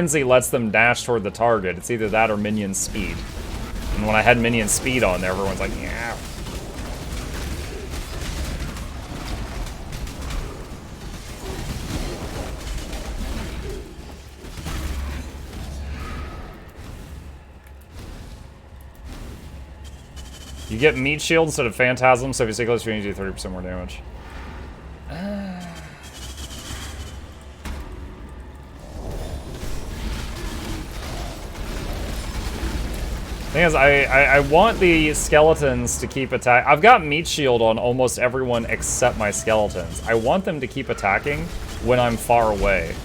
frenzy lets them dash toward the target. It's either that or minion speed. And when I had minion speed on there, everyone's like, yeah. You get meat shield instead of phantasm, so if you stay close, you need to do 30% more damage. Thing is, I want the skeletons to keep attack. I've got meat shield on almost everyone except my skeletons. I want them to keep attacking when I'm far away.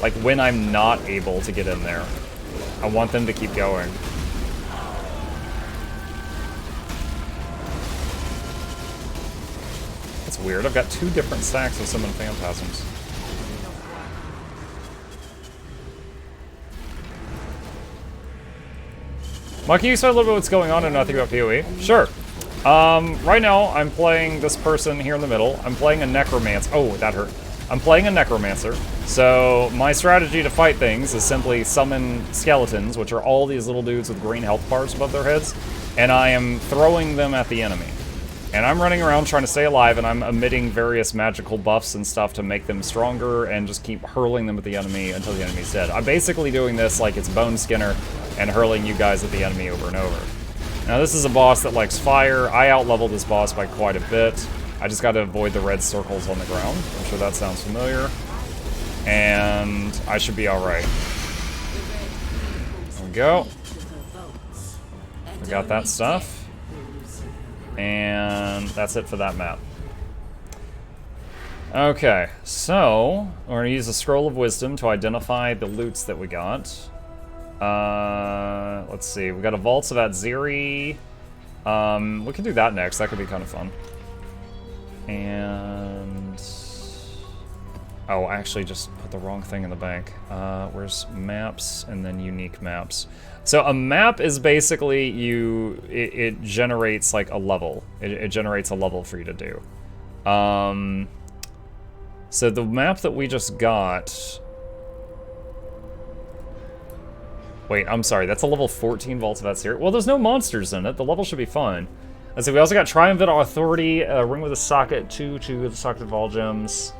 Like, when I'm not able to get in there. I want them to keep going. That's weird. I've got 2 different stacks of summon phantasms. Mike, can you explain a little bit what's going on and nothing about PoE? Sure. Right now, I'm playing this person here in the middle. I'm playing a necromancer. Oh, that hurt. I'm playing a necromancer. So, my strategy to fight things is simply summon skeletons, which are all these little dudes with green health bars above their heads, and I am throwing them at the enemy. And I'm running around trying to stay alive, and I'm emitting various magical buffs and stuff to make them stronger, and just keep hurling them at the enemy until the enemy's dead. I'm basically doing this like it's Bone Skinner, and hurling you guys at the enemy over and over. Now this is a boss that likes fire. I out-leveled this boss by quite a bit. I just gotta avoid the red circles on the ground. I'm sure that sounds familiar. And I should be alright. There we go. We got that stuff. And that's it for that map. Okay, so we're gonna use the Scroll of Wisdom to identify the loots that we got. Let's see, we got a Vaults of Atziri. We can do that next, that could be kind of fun. And... oh, I actually just put the wrong thing in the bank. Where's maps and then unique maps? So a map is basically it generates like a level. It generates a level for you to do. So the map that we just got... wait, I'm sorry, that's a level 14 Vaults of Atziri. Well, there's no monsters in it. The level should be fine. Let's see, we also got Triumphant Authority, Ring with a Socket, 2 with the Socket of All Gems.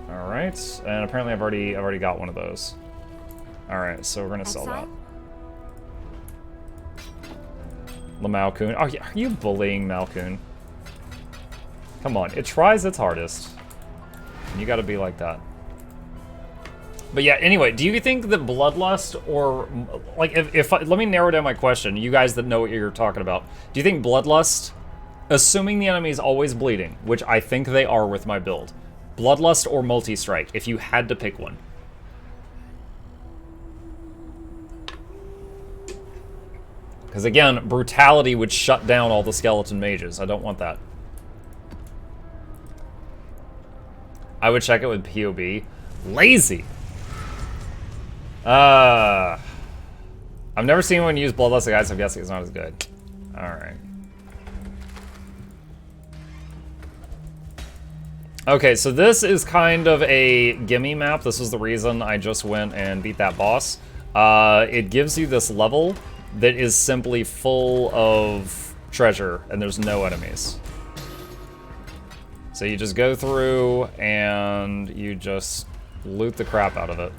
Alright, and apparently I've already got one of those. Alright, so we're gonna sell that. Malkun. Oh, yeah, are you bullying Malkun? Come on, it tries its hardest. And you gotta be like that. But yeah, anyway, do you think that Bloodlust or... like, let me narrow down my question, you guys that know what you're talking about. Do you think Bloodlust, assuming the enemy is always bleeding, which I think they are with my build, Bloodlust or Multi-Strike, if you had to pick one? Because again, Brutality would shut down all the skeleton mages. I don't want that. I would check it with POB. Lazy! I've never seen anyone use Bloodlust, guys, so I'm guessing it's not as good. Alright. Okay, so this is kind of a gimme map. This is the reason I just went and beat that boss. It gives you this level that is simply full of treasure, and there's no enemies. So you just go through, and you just loot the crap out of it.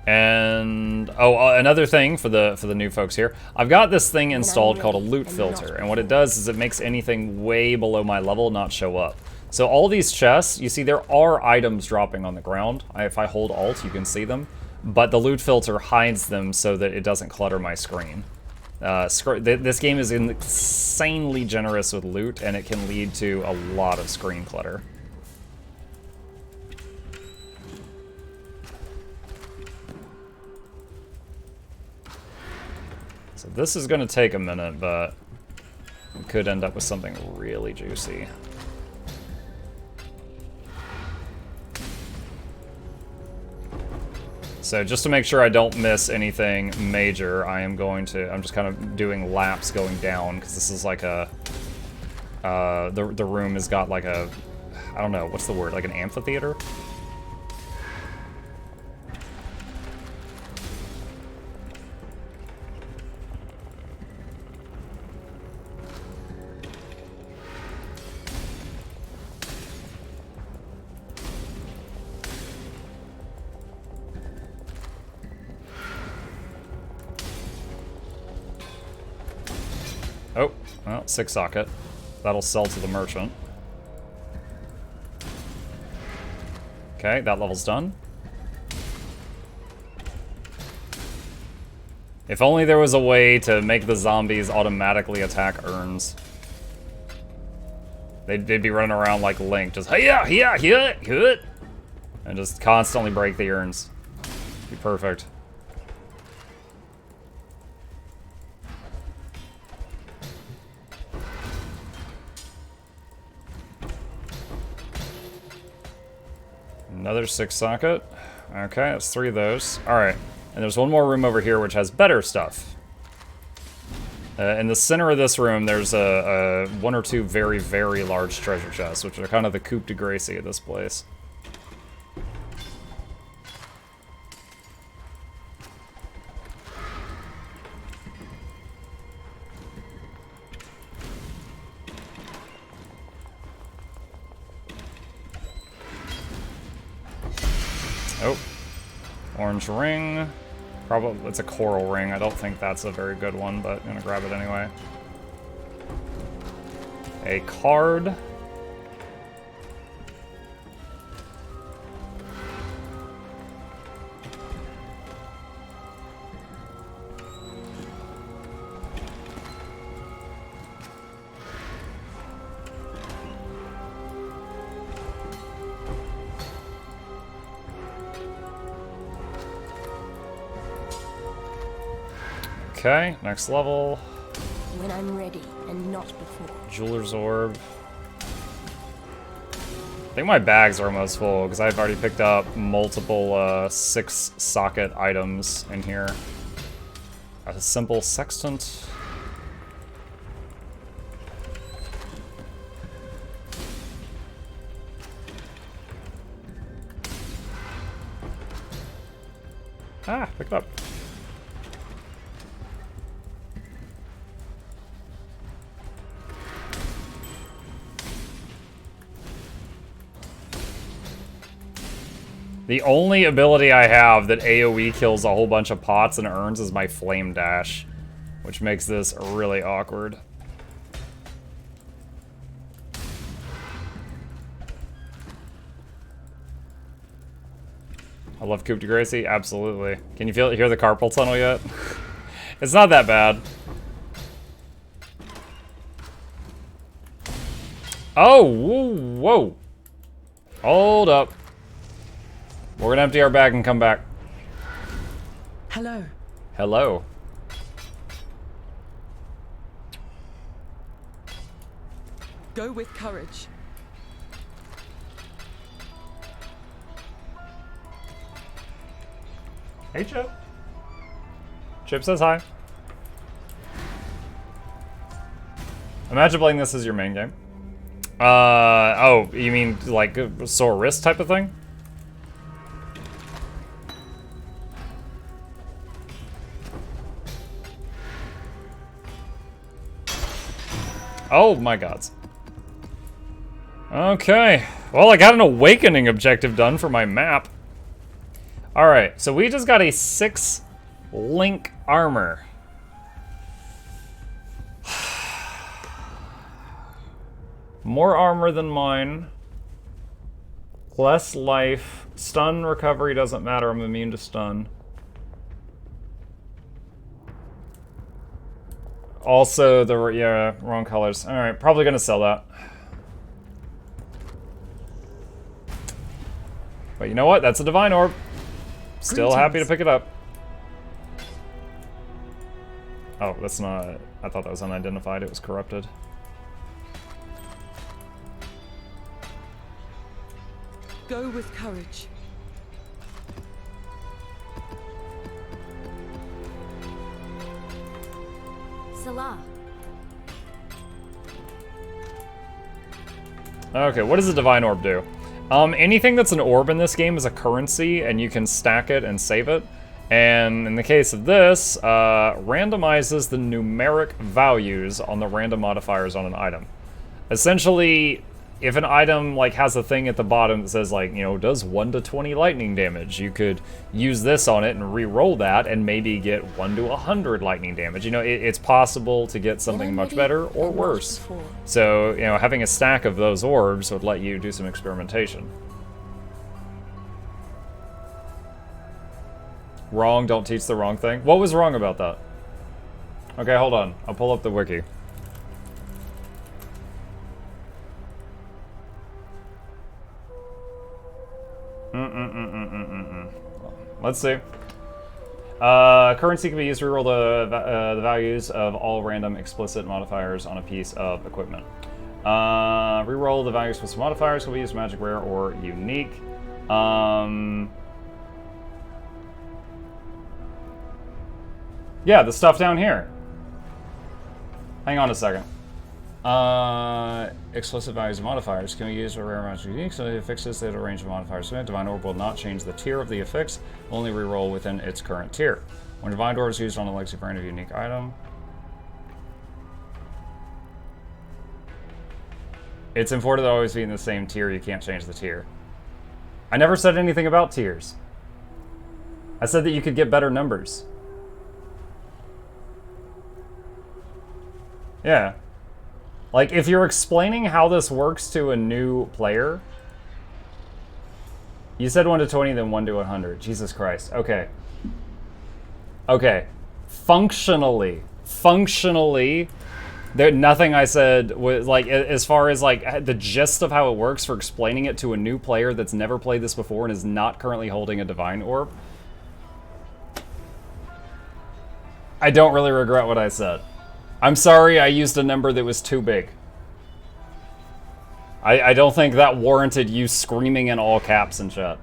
And, oh, another thing for the new folks here. I've got this thing installed called a loot filter, and what it does is it makes anything way below my level not show up. So all these chests, you see there are items dropping on the ground. If I hold Alt, you can see them. But the loot filter hides them so that it doesn't clutter my screen. This game is insanely generous with loot, and it can lead to a lot of screen clutter. So this is going to take a minute, but we could end up with something really juicy. So just to make sure I don't miss anything major, I'm just kind of doing laps going down, because this is like a, the room has got like a, I don't know, what's the word, like an amphitheater? Well, 6 socket. That'll sell to the merchant. Okay, that level's done. If only there was a way to make the zombies automatically attack urns. They'd be running around like Link, just and just constantly break the urns. Be perfect. Another 6 socket. Okay, that's 3 of those. Alright. And there's one more room over here which has better stuff. In the center of this room, there's a 1 or 2 very, very large treasure chests, which are kind of the coup de grace of this place. Oh. Orange ring. Probably, it's a coral ring. I don't think that's a very good one, but I'm gonna grab it anyway. A card. Okay, next level. When I'm ready, and not before. Jeweler's orb. I think my bags are almost full, because I've already picked up multiple 6-socket items in here. A simple sextant. Ah, picked up. The only ability I have that AoE kills a whole bunch of pots and urns is my Flame Dash, which makes this really awkward. I love Coup de Gracie, absolutely. Can you hear the carpal tunnel yet? It's not that bad. Oh, whoa. Hold up. We're gonna empty our bag and come back. Hello. Hello. Go with courage. Hey, Chip. Chip says hi. Imagine playing this as your main game. Oh, you mean like a sore wrist type of thing? Oh my gods. Okay. Well, I got an awakening objective done for my map. Alright, so we just got a 6 link armor. More armor than mine. Less life. Stun recovery doesn't matter, I'm immune to stun. Also, yeah, wrong colors. Alright, probably gonna sell that. But you know what? That's a divine orb. Still happy to pick it up. Oh, that's not... I thought that was unidentified. It was corrupted. Go with courage. Salah. Okay, what does a divine orb do? Anything that's an orb in this game is a currency, and you can stack it and save it. And in the case of this, randomizes the numeric values on the random modifiers on an item. Essentially, if an item like has a thing at the bottom that says like, you know, does 1 to 20 lightning damage, you could use this on it and re-roll that and maybe get 1 to 100 lightning damage. You know, it's possible to get something much better or worse. So, you know, having a stack of those orbs would let you do some experimentation. Wrong, don't teach the wrong thing. What was wrong about that? Okay, hold on. I'll pull up the wiki. Let's see. Currency can be used to reroll the values of all random explicit modifiers on a piece of equipment. Reroll the values with some modifiers can be used magic, rare, or unique. Yeah, the stuff down here. Hang on a second. Explicit values of modifiers can be used for rare magic unique, so the affixes that a range of modifiers. Divine Orb will not change the tier of the affix, only reroll within its current tier. When Divine Orb is used on a legacy brand of unique item, it's important to always be in the same tier. You can't change the tier. I never said anything about tiers. I said that you could get better numbers. Yeah. Like, if you're explaining how this works to a new player... You said 1 to 20, then 1 to 100. Jesus Christ. Okay. Okay. Functionally, nothing I said was, like, as far as, like, the gist of how it works for explaining it to a new player that's never played this before and is not currently holding a Divine Orb. I don't really regret what I said. I'm sorry I used a number that was too big. I don't think that warranted you screaming in all caps in chat.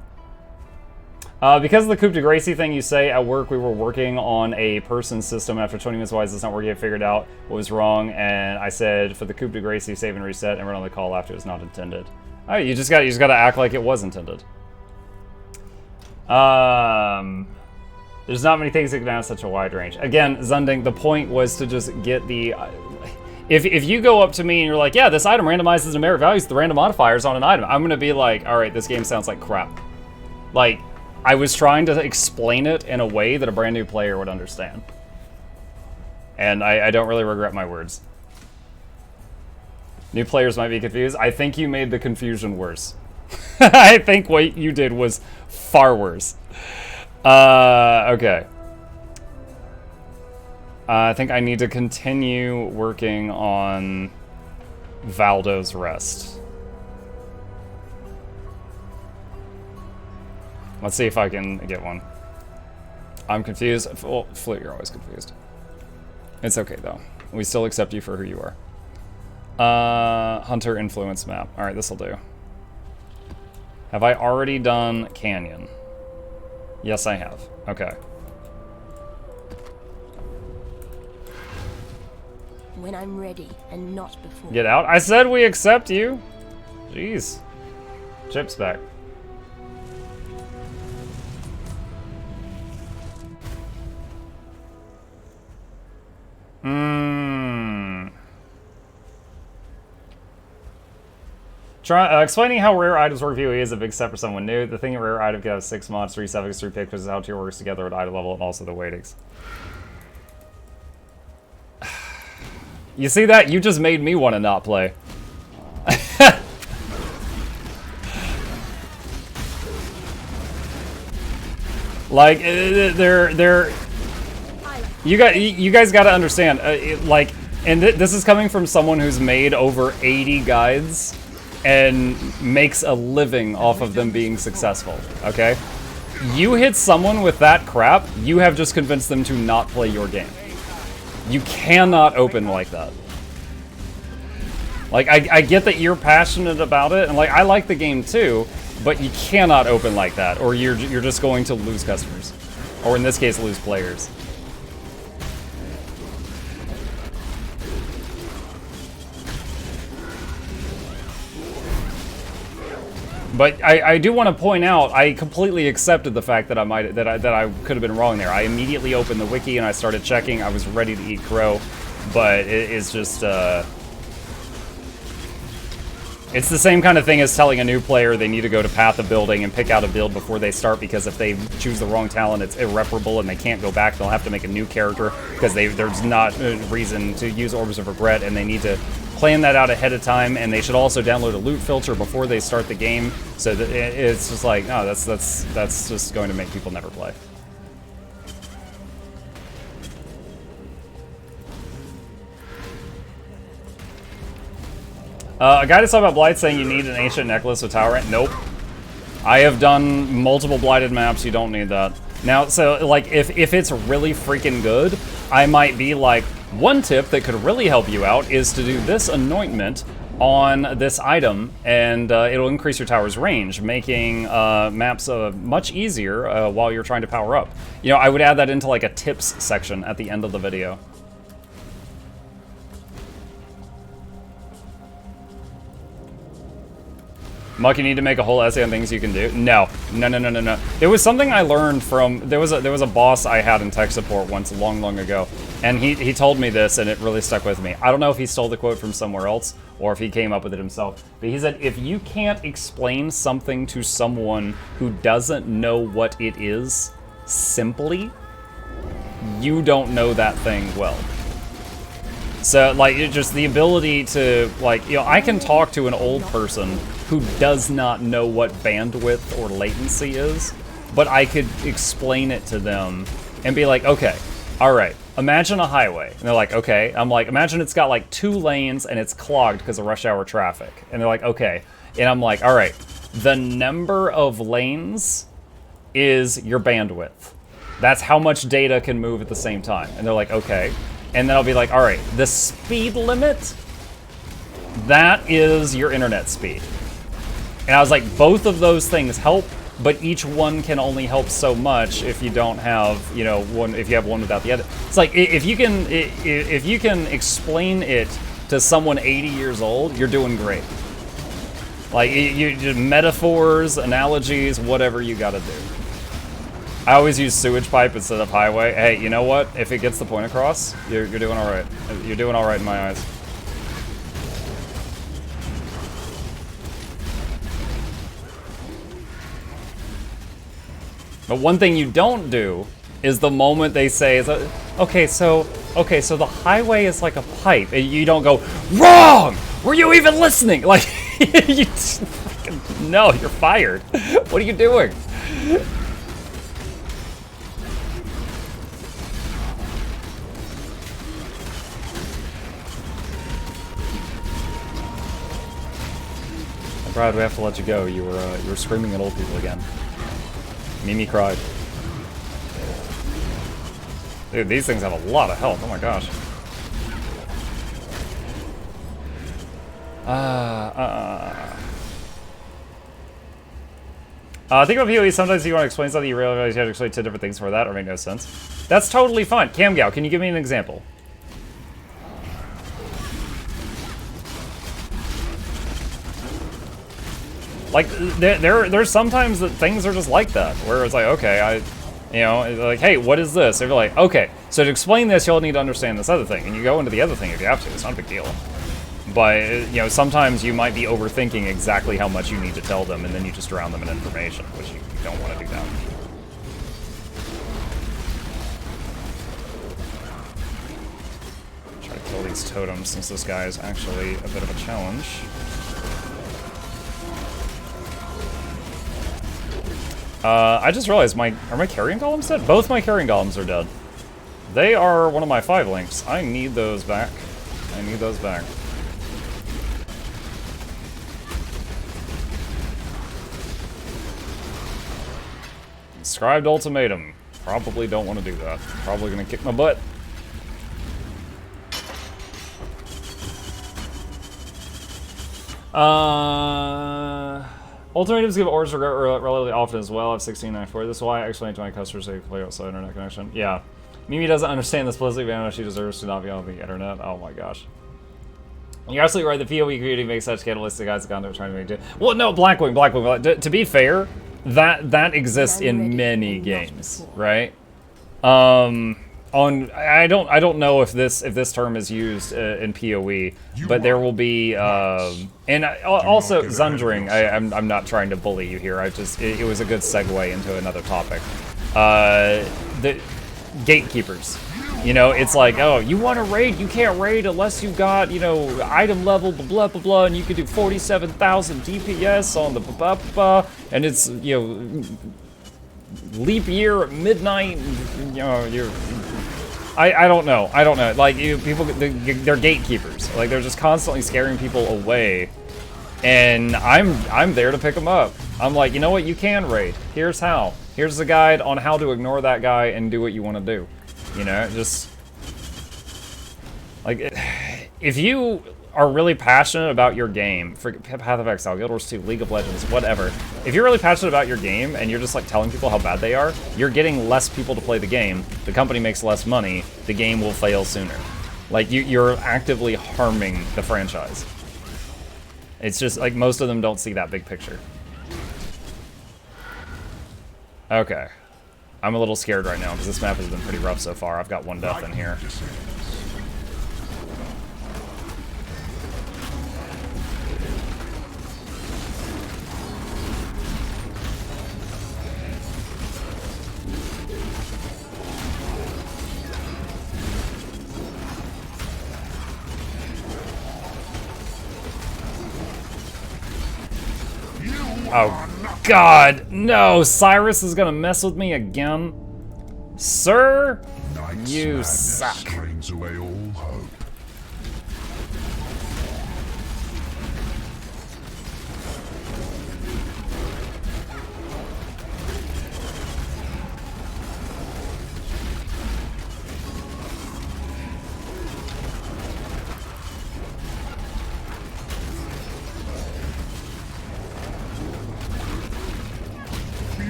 Because of the coup de grace thing you say, at work we were working on a person system. After 20 minutes, why is this not working? I figured out what was wrong, and I said for the coup de grace, save and reset, and run on the call after it's not intended. All right, you just got to act like it was intended. There's not many things that can have such a wide range. Again, Zunding, the point was to just get the... If you go up to me and you're like, yeah, this item randomizes the numeric values, the random modifiers on an item, I'm going to be like, all right, this game sounds like crap. Like, I was trying to explain it in a way that a brand new player would understand. And I don't really regret my words. New players might be confused. I think you made the confusion worse. I think what you did was far worse. Okay. I think I need to continue working on Valdo's Rest. Let's see if I can get one. I'm confused. Well, Flute, you're always confused. It's okay, though. We still accept you for who you are. Hunter Influence Map. Alright, this'll do. Have I already done Canyon? Yes, I have. Okay. When I'm ready, and not before. Get out. I said we accept you. Jeez. Chip's back. Explaining how rare items work PoE is a big step for someone new. The thing a rare item can have 6 mods, 3 suffix, 3 pictures, is how tier works together at item level and also the weightings. You see that? You just made me want to not play. Like, you guys got to understand, this is coming from someone who's made over 80 guides and makes a living off of them being successful, okay? You hit someone with that crap, you have just convinced them to not play your game. You cannot open like that. Like, I get that you're passionate about it, and like, I like the game too, but you cannot open like that, or you're just going to lose customers. Or in this case, lose players. But I do want to point out, I completely accepted the fact that I could have been wrong there. I immediately opened the wiki and I started checking. I was ready to eat crow, but it's just It's the same kind of thing as telling a new player they need to go to Path of Building and pick out a build before they start, because if they choose the wrong talent, it's irreparable and they can't go back. They'll have to make a new character because there's not a reason to use Orbs of Regret, and they need to plan that out ahead of time. And they should also download a loot filter before they start the game, so that it's just like, oh, that's just going to make people never play. A guy just talked about Blight saying you need an ancient necklace with tower rank. Nope. I have done multiple blighted maps. You don't need that. Now, so like if it's really freaking good, I might be like, one tip that could really help you out is to do this anointment on this item, and it'll increase your tower's range, making maps much easier while you're trying to power up. You know, I would add that into like a tips section at the end of the video. Muck, you need to make a whole essay on things you can do. No. There was something I learned from, there was a boss I had in tech support once long ago, and he told me this, and it really stuck with me. I don't know if he stole the quote from somewhere else or if he came up with it himself, but he said, if you can't explain something to someone who doesn't know what it is simply, you don't know that thing well. So, like, just the ability to, like, you know, I can talk to an old person who does not know what bandwidth or latency is, but I could explain it to them and be like, okay, all right, imagine a highway. And they're like, okay. I'm like, imagine it's got like 2 lanes and it's clogged because of rush hour traffic. And they're like, okay. And I'm like, all right, the number of lanes is your bandwidth. That's how much data can move at the same time. And they're like, okay. And then I'll be like, all right, the speed limit, that is your internet speed. And I was like, both of those things help, but each one can only help so much if you don't have, you know, one. If you have one without the other. It's like if you can explain it to someone 80 years old, you're doing great. Like you metaphors, analogies, whatever you got to do. I always use sewage pipe instead of highway. Hey, you know what? If it gets the point across, you're doing all right. You're doing all right in my eyes. But one thing you don't do is the moment they say, okay, so the highway is like a pipe, and you don't go, wrong! Were you even listening? Like, you no, you're fired. What are you doing? Brad, we have to let you go. You were screaming at old people again. Mimi cried. Dude, these things have a lot of health. Oh my gosh. Think about PoE. Sometimes you want to explain something, you realize you have to explain 2 different things for that, or make no sense. That's totally fine. Camgao, can you give me an example? Like, there's sometimes that things are just like that, where it's like, okay, you know, like, hey, what is this? And you're like, okay, so to explain this, you'll need to understand this other thing, and you go into the other thing if you have to. It's not a big deal. But, you know, sometimes you might be overthinking exactly how much you need to tell them, and then you just drown them in information, which you don't want to do that. Try to kill these totems, since this guy is actually a bit of a challenge. I just realized are my carrying golems dead? Both my carrying golems are dead. They are one of my 5 links. I need those back. I need those back. Inscribed Ultimatum. Probably don't want to do that. Probably gonna kick my butt. Ultimatums give orders relatively often as well. I have 1694. This is why I explain to my customers they play outside internet connection. Yeah. Mimi doesn't understand this politically, but I know she deserves to not be on the internet. Oh my gosh. You're absolutely right. The PoE community makes such cannibalistic guys content trying to make it. Well, no, Blackwing. To be fair, that exists in many games, right? I don't know if this term is used in PoE, but there will be and also Zundering. I'm not trying to bully you here. It was a good segue into another topic. The gatekeepers. You know, it's like, oh, you want to raid? You can't raid unless you've got, you know, item level, blah, blah, blah, blah, and you can do 47,000 DPS on the blah, blah, blah, and it's, you know, leap year at midnight, you know, I don't know. Like, people, they're gatekeepers. Like, they're just constantly scaring people away, and I'm there to pick them up. I'm like, you know what? You can raid. Here's how. Here's the guide on how to ignore that guy and do what you want to do. You know, just like if you are really passionate about your game, for Path of Exile, Guild Wars 2, League of Legends, whatever. If you're really passionate about your game and you're just like telling people how bad they are, you're getting less people to play the game. The company makes less money. The game will fail sooner. Like you're actively harming the franchise. It's just like most of them don't see that big picture. Okay. I'm a little scared right now because this map has been pretty rough so far. I've got one death in here. Oh, God, no! Cyrus is gonna mess with me again? Sir, you suck. Away all hope.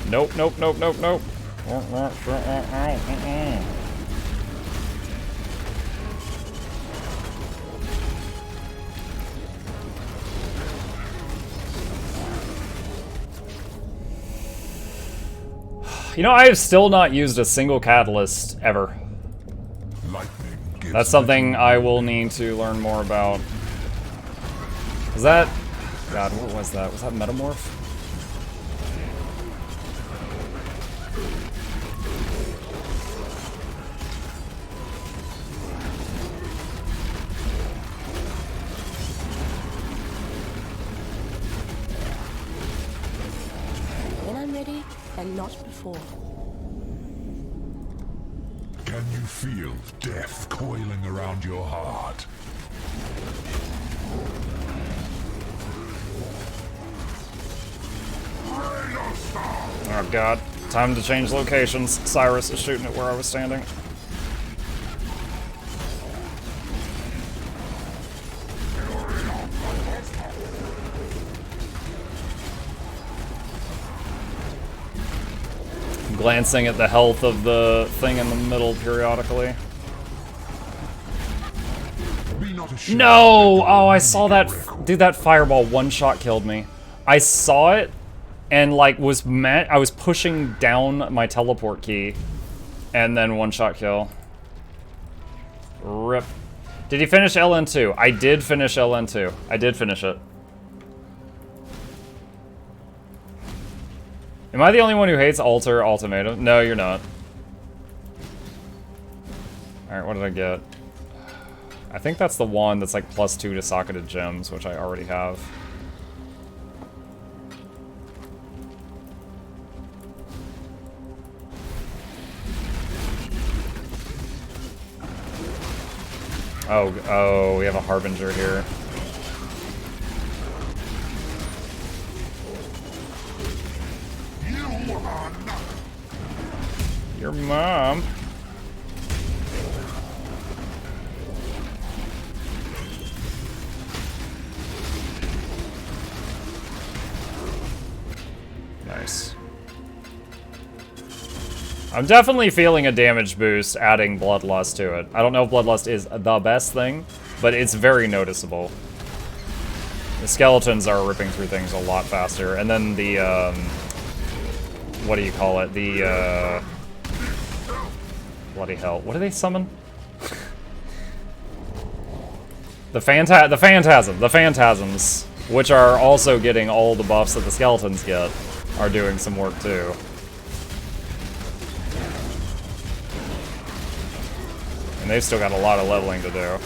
Nope, nope, nope, nope, nope. You know, I have still not used a single catalyst ever. That's something I will need to learn more about. Was that... God, what was that? Was that Metamorph? When I'm ready, and not before. Can you feel death coiling around your heart? Oh God, time to change locations. Cyrus is shooting at where I was standing. I'm glancing at the health of the thing in the middle periodically. No! Oh, I saw that. Dude, that fireball one-shot killed me. I saw it and like was mad. I was pushing down my teleport key and then one-shot kill. Rip. Did you finish LN2? I did finish LN2. I did finish it. Am I the only one who hates Exile Ultimatum? No, you're not. Alright, what did I get? I think that's the one that's like +2 to socketed gems, which I already have. Oh, we have a Harbinger here. Your mom. Nice. I'm definitely feeling a damage boost adding Bloodlust to it. I don't know if Bloodlust is the best thing, but it's very noticeable. The skeletons are ripping through things a lot faster, and then the, what do you call it? The, Bloody hell. What do they summon? The Phantasms, which are also getting all the buffs that the skeletons get, are doing some work too. And they've still got a lot of leveling to do.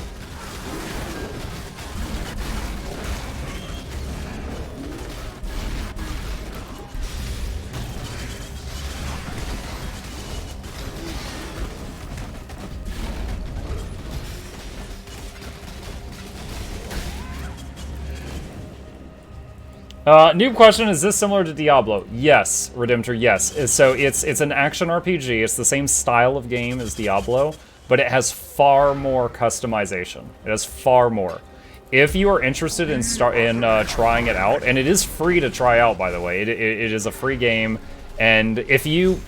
New question, is this similar to Diablo? Yes, Redemptor, yes. So it's an action RPG. It's the same style of game as Diablo, but it has far more customization. It has far more. If you are interested in trying it out, and it is free to try out, by the way. It is a free game, and if you...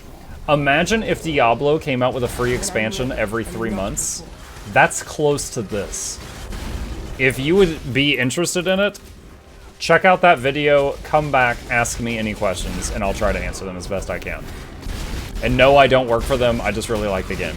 Imagine if Diablo came out with a free expansion every 3 months. That's close to this. If you would be interested in it, check out that video, come back, ask me any questions, and I'll try to answer them as best I can. And no, I don't work for them, I just really like the game.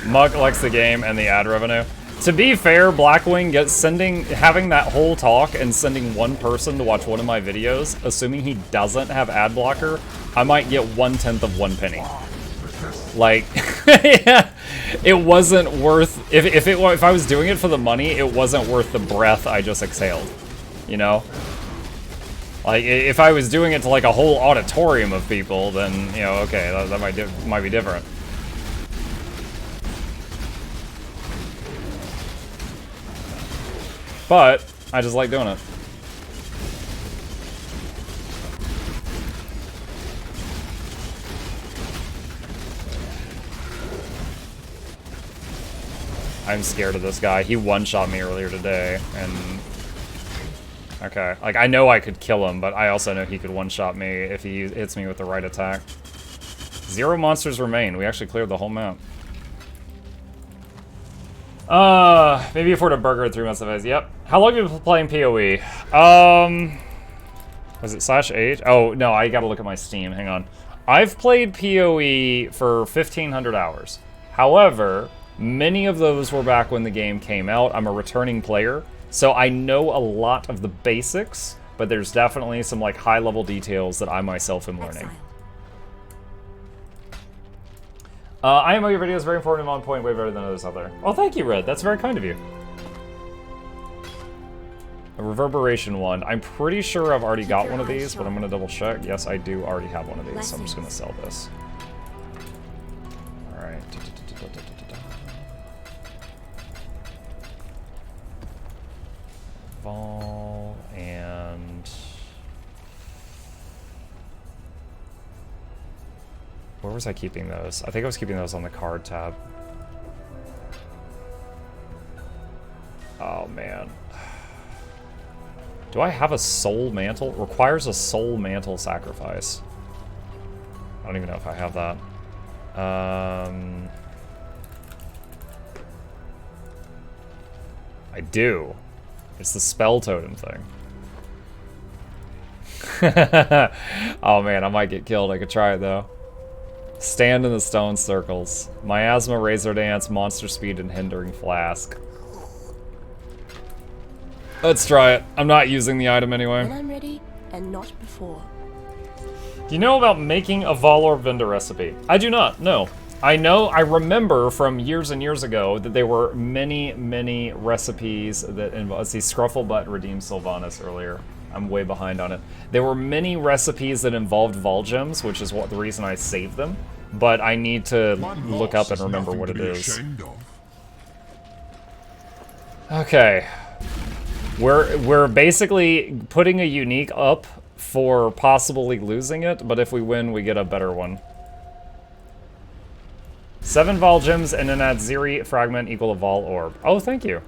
Mug likes the game and the ad revenue. To be fair, Blackwing having that whole talk and sending one person to watch one of my videos, assuming he doesn't have ad blocker, I might get 1/10 of 1 penny. Like, yeah, it wasn't worth. If I was doing it for the money, it wasn't worth the breath I just exhaled. You know. Like, if I was doing it to like a whole auditorium of people, then you know, okay, that might be different. But I just like doing it. I'm scared of this guy. He one-shot me earlier today, and... Okay, like, I know I could kill him, but I also know he could one-shot me if he hits me with the right attack. 0 monsters remain. We actually cleared the whole map. Maybe afford a burger in 3 months of phase. Yep. How long have you been playing PoE? Was it /H? Oh, no, I gotta look at my Steam. Hang on. I've played PoE for 1,500 hours. However, many of those were back when the game came out. I'm a returning player, so I know a lot of the basics, but there's definitely some, like, high-level details that I myself am learning. I am your videos very informative, on point, way better than others out there. Oh, thank you, Red. That's very kind of you. A reverberation one. I'm pretty sure I've already got one of these, but I'm gonna double check. Yes, I do already have one of these, so I'm just gonna sell this. All right. Vol and. Where was I keeping those? I think I was keeping those on the card tab. Oh, man. Do I have a soul mantle? Requires a soul mantle sacrifice. I don't even know if I have that. I do. It's the spell totem thing. Oh, man, I might get killed. I could try it, though. Stand in the stone circles. Miasma, Razor Dance, Monster Speed, and Hindering Flask. Let's try it. I'm not using the item anyway. When I'm ready, and not before. Do you know about making a Valor Vendor recipe? I do not, no. I remember from years and years ago that there were many, many recipes that involve... See, Scrufflebutt redeemed Sylvanas earlier. I'm way behind on it. There were many recipes that involved Vol Gems, which is the reason I saved them. But I need to look up and remember what it is. Okay. We're basically putting a unique up for possibly losing it, but if we win, we get a better one. 7 Vol Gems and then add Zeri Fragment equal a Vol Orb. Oh, thank you.